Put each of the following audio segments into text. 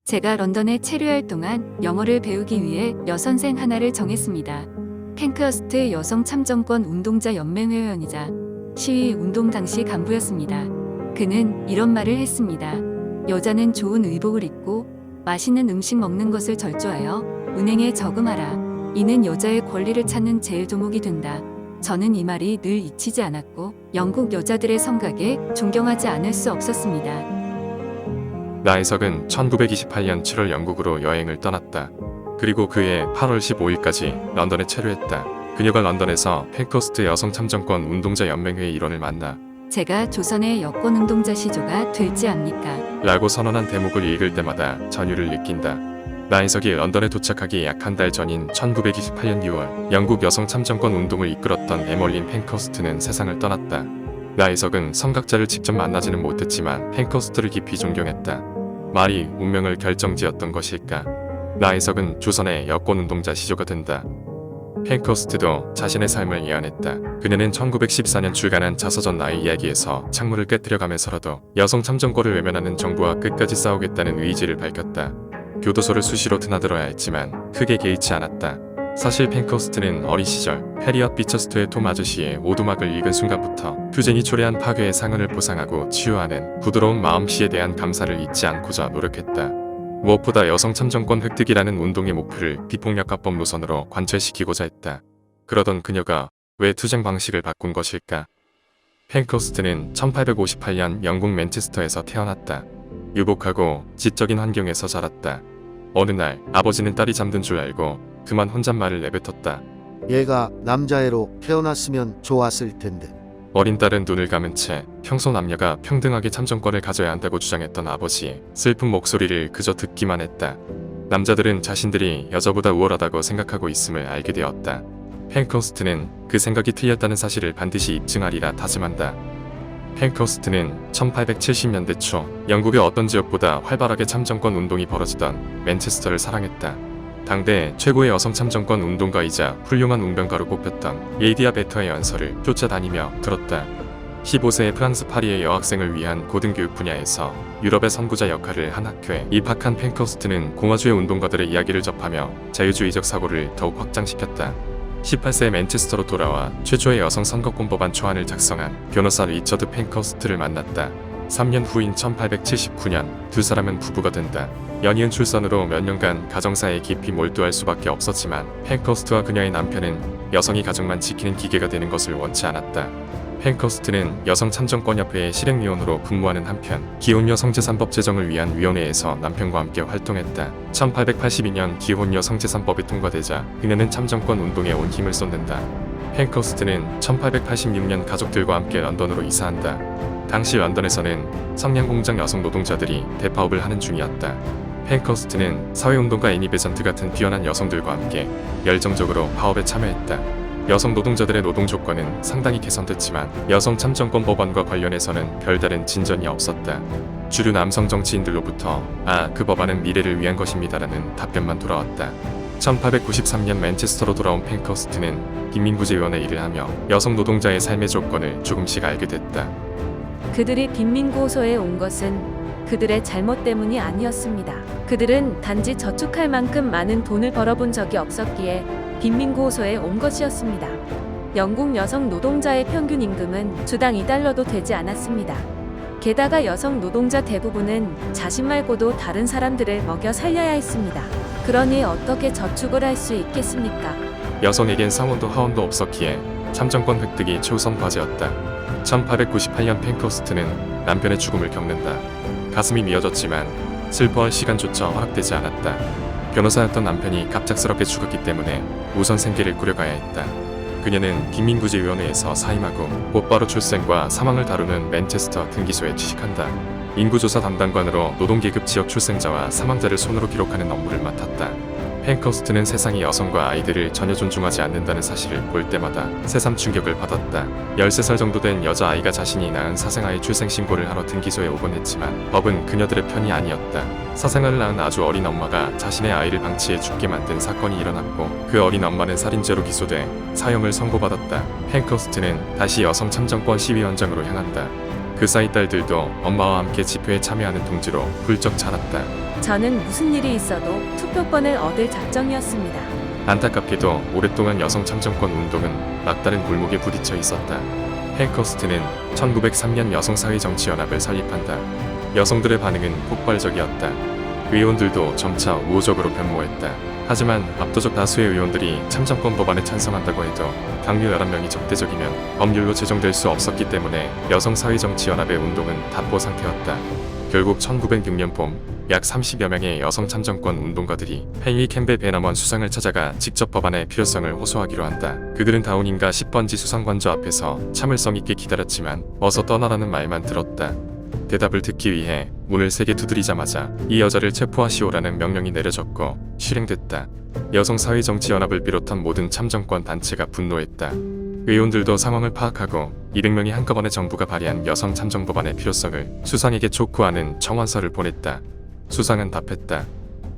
제가 런던에 체류할 동안 영어를 배우기 위해 여선생 하나를 정했습니다. 펜크허스트 여성 참정권 운동자 연맹 회원이자 시위 운동 당시 간부였습니다. 그는 이런 말을 했습니다. 여자는 좋은 의복을 입고 맛있는 음식 먹는 것을 절조하여 은행에 저금하라. 이는 여자의 권리를 찾는 제일 도목이 된다. 저는 이 말이 늘 잊히지 않았고 영국 여자들의 성각에 존경하지 않을 수 없었습니다. 나혜석은 1928년 7월 영국으로 여행을 떠났다. 그리고 그해 8월 15일까지 런던에 체류했다. 그녀가 런던에서 펜크허스트 여성 참정권 운동자 연맹회의 일원을 만나 제가 조선의 여권 운동자 시조가 될지 압니까? 라고 선언한 대목을 읽을 때마다 전율을 느낀다. 나혜석이 런던에 도착하기 약 한 달 전인 1928년 6월 영국 여성 참정권 운동을 이끌었던 에멀린 펜크허스트는 세상을 떠났다. 나혜석은 성각자를 직접 만나지는 못했지만 펜크허스트를 깊이 존경했다. 말이 운명을 결정지었던 것일까? 나혜석은 조선의 여권운동자 시조가 된다. 펜크허스트도 자신의 삶을 예언했다. 그녀는 1914년 출간한 자서전 나의 이야기에서 창문을 깨뜨려가면서라도 여성 참정권을 외면하는 정부와 끝까지 싸우겠다는 의지를 밝혔다. 교도소를 수시로 드나들어야 했지만 크게 개의치 않았다. 사실 펜크허스트는 어린 시절 해리엇 비처스토의 톰 아저씨의 오두막을 읽은 순간부터 투쟁이 초래한 파괴의 상흔을 보상하고 치유하는 부드러운 마음씨에 대한 감사를 잊지 않고자 노력했다. 무엇보다 여성 참정권 획득이라는 운동의 목표를 비폭력화법 노선으로 관철시키고자 했다. 그러던 그녀가 왜 투쟁 방식을 바꾼 것일까? 펜크허스트는 1858년 영국 맨체스터에서 태어났다. 유복하고 지적인 환경에서 자랐다. 어느 날 아버지는 딸이 잠든 줄 알고 그만 혼잣말을 내뱉었다. 얘가 남자애로 태어났으면 좋았을 텐데. 어린 딸은 눈을 감은 채 평소 남녀가 평등하게 참정권을 가져야 한다고 주장했던 아버지의 슬픈 목소리를 그저 듣기만 했다. 남자들은 자신들이 여자보다 우월하다고 생각하고 있음을 알게 되었다. 펜크허스트는 그 생각이 틀렸다는 사실을 반드시 입증하리라 다짐한다. 펜크허스트는 1870년대 초 영국의 어떤 지역보다 활발하게 참정권 운동이 벌어지던 맨체스터를 사랑했다. 당대 최고의 여성 참정권 운동가이자 훌륭한 웅변가로 꼽혔던 예이디아 베터의 연설을 쫓아다니며 들었다. 15세의 프랑스 파리의 여학생을 위한 고등교육 분야에서 유럽의 선구자 역할을 한 학교에 입학한 펜크허스트는 공화주의 운동가들의 이야기를 접하며 자유주의적 사고를 더욱 확장시켰다. 18세에 맨체스터로 돌아와 최초의 여성 선거권 법안 초안을 작성한 변호사 리처드 펜크허스트를 만났다. 3년 후인 1879년 두 사람은 부부가 된다. 연이은 출산으로 몇 년간 가정사에 깊이 몰두할 수밖에 없었지만 펜크허스트와 그녀의 남편은 여성이 가정만 지키는 기계가 되는 것을 원치 않았다. 펜크허스트는 여성 참정권협회의 실행위원으로 근무하는 한편 기혼여 성재산법 제정을 위한 위원회에서 남편과 함께 활동했다. 1882년 기혼여 성재산법이 통과되자 그녀는 참정권 운동에 온 힘을 쏟는다. 펜크허스트는 1886년 가족들과 함께 런던으로 이사한다. 당시 런던에서는 성냥공장 여성 노동자들이 대파업을 하는 중이었다. 펜크허스트는 사회운동가 애니 베전트 같은 뛰어난 여성들과 함께 열정적으로 파업에 참여했다. 여성 노동자들의 노동 조건은 상당히 개선됐지만 여성 참정권 법안과 관련해서는 별다른 진전이 없었다. 주류 남성 정치인들로부터 그 법안은 미래를 위한 것입니다라는 답변만 돌아왔다. 1893년 맨체스터로 돌아온 펜크허스트는 빈민구제위원회 일을 하며 여성 노동자의 삶의 조건을 조금씩 알게 됐다. 그들이 빈민구호소에 온 것은 그들의 잘못 때문이 아니었습니다. 그들은 단지 저축할 만큼 많은 돈을 벌어본 적이 없었기에 빈민구호소에 온 것이었습니다. 영국 여성 노동자의 평균 임금은 주당 2달러도 되지 않았습니다. 게다가 여성 노동자 대부분은 자신 말고도 다른 사람들을 먹여 살려야 했습니다. 그러니 어떻게 저축을 할 수 있겠습니까? 여성에겐 상원도 하원도 없었기에 참정권 획득이 최우선 과제였다. 1898년 펜크허스트는 남편의 죽음을 겪는다. 가슴이 미어졌지만 슬퍼할 시간조차 허락되지 않았다. 변호사였던 남편이 갑작스럽게 죽었기 때문에 우선 생계를 꾸려가야 했다. 그녀는 빈민구제위원회에서 사임하고 곧바로 출생과 사망을 다루는 맨체스터 등기소에 취직한다. 인구조사 담당관으로 노동계급 지역 출생자와 사망자를 손으로 기록하는 업무를 맡았다. 펜크허스트는 세상이 여성과 아이들을 전혀 존중하지 않는다는 사실을 볼 때마다 새삼 충격을 받았다. 13살 정도 된 여자아이가 자신이 낳은 사생아의 출생신고를 하러 등기소에 오곤 했지만 법은 그녀들의 편이 아니었다. 사생아를 낳은 아주 어린 엄마가 자신의 아이를 방치해 죽게 만든 사건이 일어났고 그 어린 엄마는 살인죄로 기소돼 사형을 선고받았다. 펜크허스트는 다시 여성 참정권 시위 현장으로 향한다. 그 사이 딸들도 엄마와 함께 집회에 참여하는 동지로 훌쩍 자랐다. 저는 무슨 일이 있어도 투표권을 얻을 작정이었습니다. 안타깝게도 오랫동안 여성 참정권 운동은 막다른 골목에 부딪혀 있었다. 팬커스트는 1903년 여성사회정치연합을 설립한다. 여성들의 반응은 폭발적이었다. 의원들도 점차 우호적으로 변모했다. 하지만 압도적 다수의 의원들이 참정권 법안에 찬성한다고 해도 당뇨 11명이 적대적이면 법률로 제정될 수 없었기 때문에 여성사회정치연합의 운동은 답보 상태였다. 결국 1906년 봄 약 30여 명의 여성 참정권 운동가들이 헨리 캠벨 베너먼 수상을 찾아가 직접 법안의 필요성을 호소하기로 한다. 그들은 다운인가 10번지 수상관저 앞에서 참을성 있게 기다렸지만 어서 떠나라는 말만 들었다. 대답을 듣기 위해 문을 세게 두드리자마자 이 여자를 체포하시오라는 명령이 내려졌고 실행됐다. 여성사회정치연합을 비롯한 모든 참정권 단체가 분노했다. 의원들도 상황을 파악하고 200명이 한꺼번에 정부가 발의한 여성 참정 법안의 필요성을 수상에게 촉구하는 청원서를 보냈다. 수상은 답했다.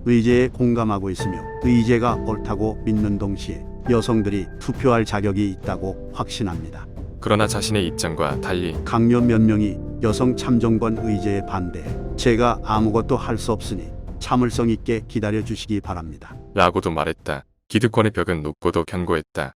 의제에 공감하고 있으며 의제가 옳다고 믿는 동시에 여성들이 투표할 자격이 있다고 확신합니다. 그러나 자신의 입장과 달리 강요 몇 명이 여성 참정권 의제에 반대해 제가 아무것도 할 수 없으니 참을성 있게 기다려 주시기 바랍니다. 라고도 말했다. 기득권의 벽은 높고도 견고했다.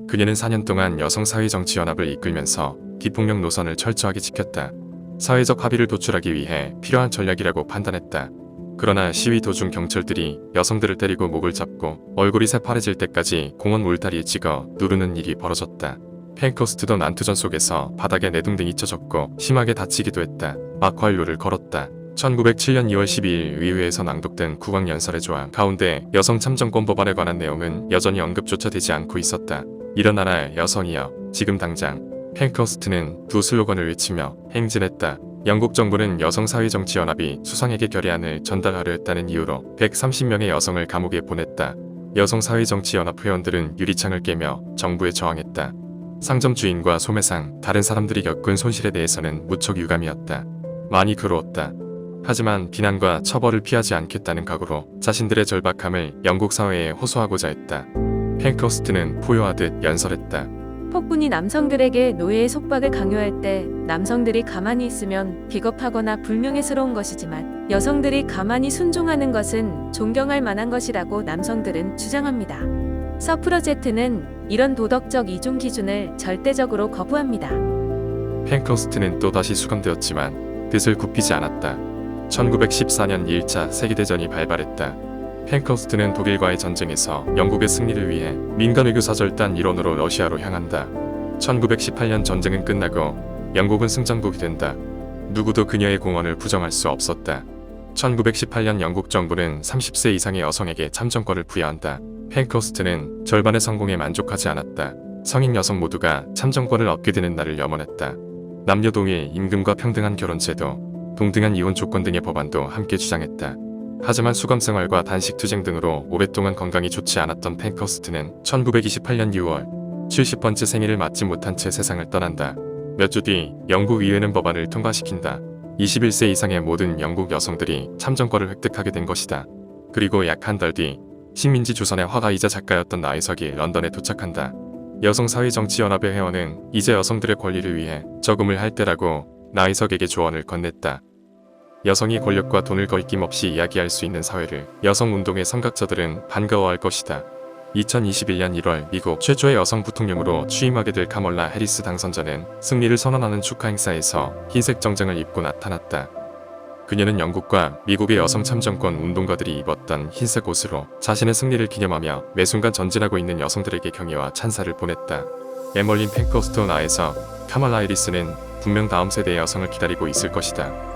그녀는 4년 동안 여성사회정치연합을 이끌면서 기폭력 노선을 철저하게 지켰다. 사회적 합의를 도출하기 위해 필요한 전략이라고 판단했다. 그러나 시위 도중 경찰들이 여성들을 때리고 목을 잡고 얼굴이 새파래질 때까지 공원 울타리에 찍어 누르는 일이 벌어졌다. 팬커스트도 난투전 속에서 바닥에 내둥댕이 쳐졌고 심하게 다치기도 했다. 막활료를 걸었다. 1907년 2월 12일 의회에서 낭독된 국왕연설의 조항 가운데 여성 참정권 법안에 관한 내용은 여전히 언급조차 되지 않고 있었다. 일어나라 여성이여 지금 당장. 팬커스트는 두 슬로건을 외치며 행진했다. 영국 정부는 여성사회정치연합이 수상에게 결의안을 전달하려 했다는 이유로 130명의 여성을 감옥에 보냈다. 여성사회정치연합 회원들은 유리창을 깨며 정부에 저항했다. 상점 주인과 소매상, 다른 사람들이 겪은 손실에 대해서는 무척 유감이었다. 많이 괴로웠다. 하지만 비난과 처벌을 피하지 않겠다는 각오로 자신들의 절박함을 영국 사회에 호소하고자 했다. 팬커스트는 포효하듯 연설했다. 폭군이 남성들에게 노예의 속박을 강요할 때 남성들이 가만히 있으면 비겁하거나 불명예스러운 것이지만 여성들이 가만히 순종하는 것은 존경할 만한 것이라고 남성들은 주장합니다. 서프러제트는 이런 도덕적 이중 기준을 절대적으로 거부합니다. 팬커스트는 또다시 수감되었지만 뜻을 굽히지 않았다. 1914년 1차 세계대전이 발발했다. 팬커스트는 독일과의 전쟁에서 영국의 승리를 위해 민간 외교사절단 일원으로 러시아로 향한다. 1918년 전쟁은 끝나고 영국은 승전국이 된다. 누구도 그녀의 공헌을 부정할 수 없었다. 1918년 영국 정부는 30세 이상의 여성에게 참정권을 부여한다. 팬커스트는 절반의 성공에 만족하지 않았다. 성인 여성 모두가 참정권을 얻게 되는 날을 염원했다. 남녀 동일 임금과 평등한 결혼제도, 동등한 이혼 조건 등의 법안도 함께 주장했다. 하지만 수감 생활과 단식 투쟁 등으로 오랫동안 건강이 좋지 않았던 팬커스트는 1928년 6월 70번째 생일을 맞지 못한 채 세상을 떠난다. 몇 주 뒤 영국 의회는 법안을 통과시킨다. 21세 이상의 모든 영국 여성들이 참정권을 획득하게 된 것이다. 그리고 약 한 달 뒤 식민지 조선의 화가이자 작가였던 나이석이 런던에 도착한다. 여성사회정치연합의 회원은 이제 여성들의 권리를 위해 저금을 할 때라고 나이석에게 조언을 건넸다. 여성이 권력과 돈을 거리낌없이 이야기할 수 있는 사회를 여성운동의 선각자들은 반가워할 것이다. 2021년 1월 미국 최초의 여성 부통령으로 취임하게 될 카멀라 해리스 당선자는 승리를 선언하는 축하 행사에서 흰색 정장을 입고 나타났다. 그녀는 영국과 미국의 여성 참정권 운동가들이 입었던 흰색 옷으로 자신의 승리를 기념하며 매 순간 전진하고 있는 여성들에게 경의와 찬사를 보냈다. 에멀린 팬커스트 나에서 카멀라 해리스는 분명 다음 세대의 여성을 기다리고 있을 것이다.